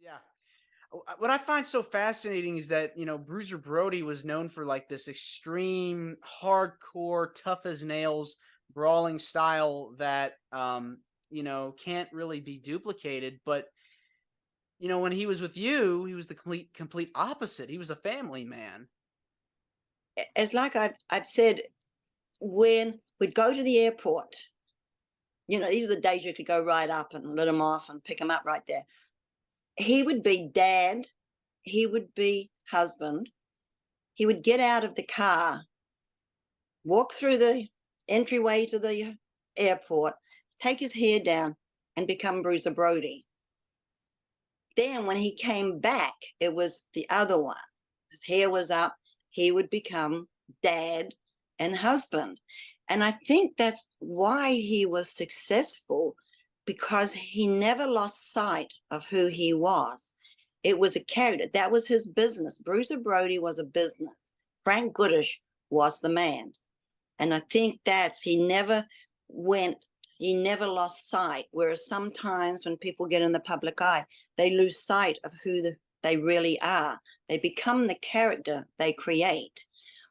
Yeah. What I find so fascinating is that, Bruiser Brody was known for like this extreme, hardcore, tough as nails, brawling style that, can't really be duplicated. But, when he was with you, he was the complete opposite. He was a family man. It's like I've said, when we'd go to the airport, these are the days you could go right up and let him off and pick him up right there. He would be dad, he would be husband, he would get out of the car, walk through the entryway to the airport, take his hair down, and become Bruiser Brody. Then when he came back, it was the other one. His hair was up, he would become dad and husband. And I think that's why he was successful, because he never lost sight of who he was. It was a character. That was his business. Bruiser Brody was a business. Frank Goodish was the man. And I think went, he never lost sight. Whereas sometimes when people get in the public eye, they lose sight of who they really are. They become the character they create.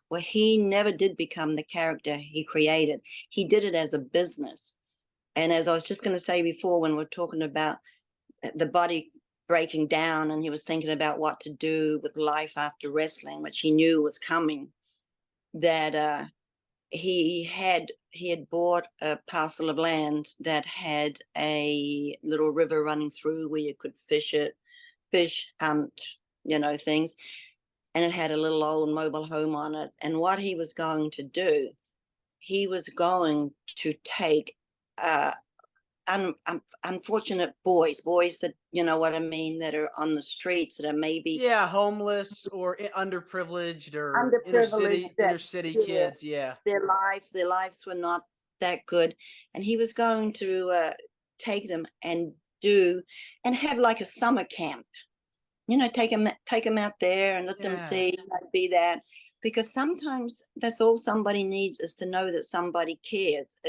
Well, he never did become the character he created. He did it as a business. And as I was just going to say before, when we're talking about the body breaking down and he was thinking about what to do with life after wrestling, which he knew was coming, that he had bought a parcel of land that had a little river running through where you could fish hunt, things. And it had a little old mobile home on it. And what he was going to do, he was going to take unfortunate boys that, you know what I mean, that are on the streets, that are maybe Yeah, homeless or underprivileged or inner underprivileged, city that, inner city yeah, kids. Yeah. their lives were not that good. And he was going to take them and do and have like a summer camp, take them out there and let them Yeah. see, be that, because sometimes that's all somebody needs, is to know that somebody cares.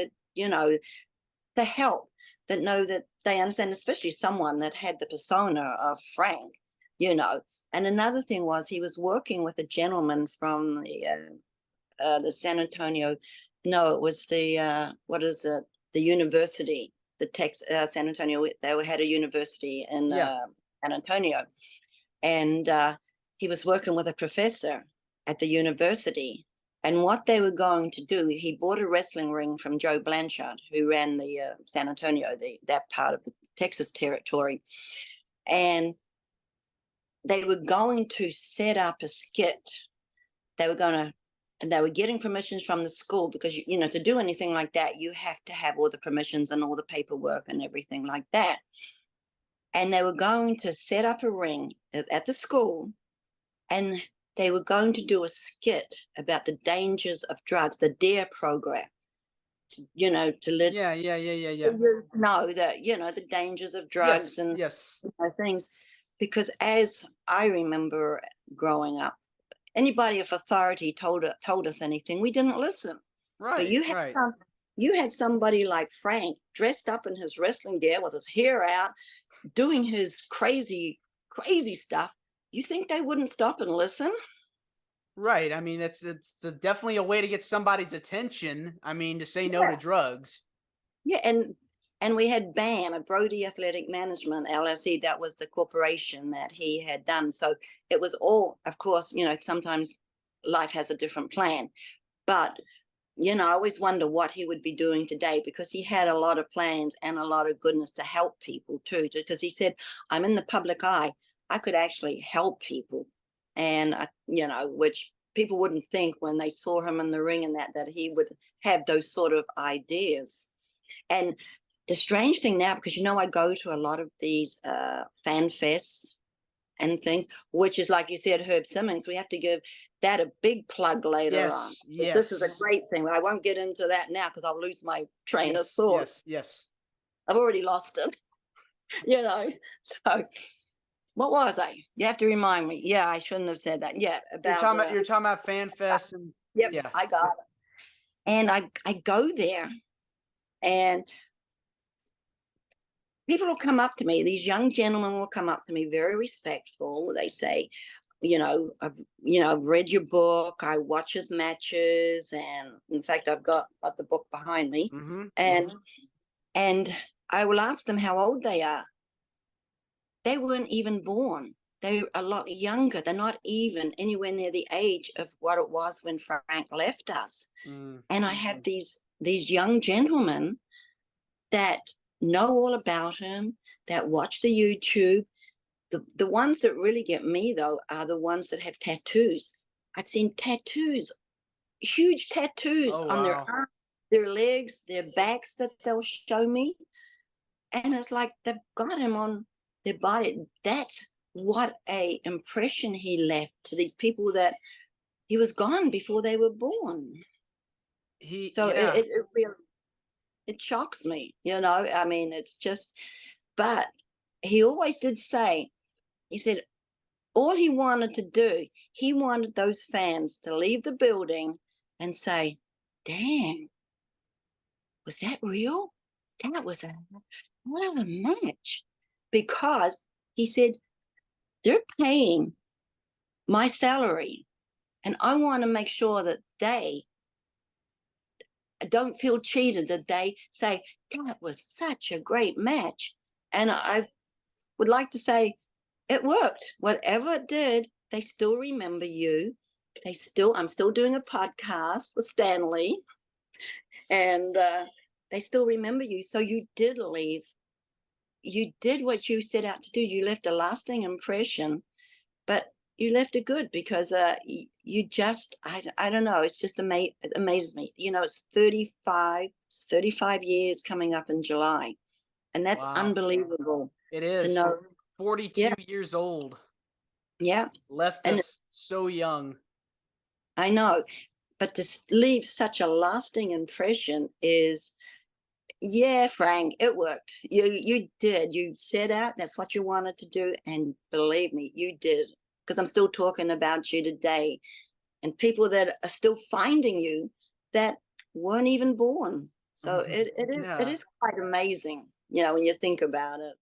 The help, that know that they understand, especially someone that had the persona of Frank, you know. And another thing was, he was working with a gentleman from the San Antonio. No, it was the what is it? The university, the San Antonio. They had a university in Yeah. San Antonio, and he was working with a professor at the university. And what they were going to do, he bought a wrestling ring from Joe Blanchard, who ran the San Antonio, that part of the Texas territory. And they were going to set up a skit. They were going to, and they were getting permissions from the school, because, to do anything like that, you have to have all the permissions and all the paperwork and everything like that. And they were going to set up a ring at the school, and they were going to do a skit about the dangers of drugs, the DARE program, to let Yeah, yeah, yeah, yeah, the yeah. youth know that, the dangers of drugs Yes, and yes. things. Because as I remember growing up, anybody of authority told us anything, we didn't listen. But Right, right. you had somebody like Frank, dressed up in his wrestling gear with his hair out, doing his crazy, crazy stuff. You think they wouldn't stop and listen? Right. I mean, definitely a way to get somebody's attention. I mean, to say no to Yeah. drugs. Yeah, and we had BAM, a Brody Athletic Management LLC. That was the corporation that he had done. So it was all, of course, sometimes life has a different plan. But, I always wonder what he would be doing today, because he had a lot of plans and a lot of goodness to help people too. Because he said, I'm in the public eye, I could actually help people. And, which people wouldn't think when they saw him in the ring, and that he would have those sort of ideas. And the strange thing now, because I go to a lot of these fan fests and things, which is, like you said, Herb Simmons. We have to give that a big plug later on. Yes, But this is a yes. great thing. I won't get into that now because I'll lose my train of Yes, thought. yes, yes. I've already lost it, you know. So what was I? You have to remind me. Yeah, I shouldn't have said that. Yeah, about You're talking about Fan Fest and yep, yeah. I got it. And I go there, and people will come up to me. These young gentlemen will come up to me, very respectful. They say, I've read your book. I watch his matches, and in fact, I've got the book behind me, Mm-hmm. and Mm-hmm. and I will ask them how old they are. They weren't even born. They're a lot younger. They're not even anywhere near the age of what it was when Frank left us. Mm-hmm. And I have these young gentlemen that know all about him, that watch the YouTube. The ones that really get me, though, are the ones that have tattoos. I've seen tattoos, huge tattoos Oh on their wow. arms, their legs, their backs that they'll show me. And it's like they've got him on their body. That's what a impression he left to these people, that he was gone before they were born. So Yeah. it really, it shocks me, I mean, it's just, but he always did say, he said, all he wanted to do, he wanted those fans to leave the building and say, dang, was that real? That was a what of a match. Because he said, they're paying my salary, and I want to make sure that they don't feel cheated, that they say, that was such a great match. And I would like to say, it worked. Whatever it did, they still remember you. I'm still doing a podcast with Stanley, and they still remember you. So you did leave. You did what you set out to do. You left a lasting impression, but you left it good, because you just, I don't know. It's just it amazes me. It's 35 years coming up in July. And that's Wow. unbelievable It to is. know. 42 Yeah. years old. Yeah. Left And us so young. I know, but to leave such a lasting impression is, yeah, Frank, it worked. You did. You set out. That's what you wanted to do, and believe me, you did. Because I'm still talking about you today, and people that are still finding you that weren't even born. So it Yeah. is quite amazing, when you think about it.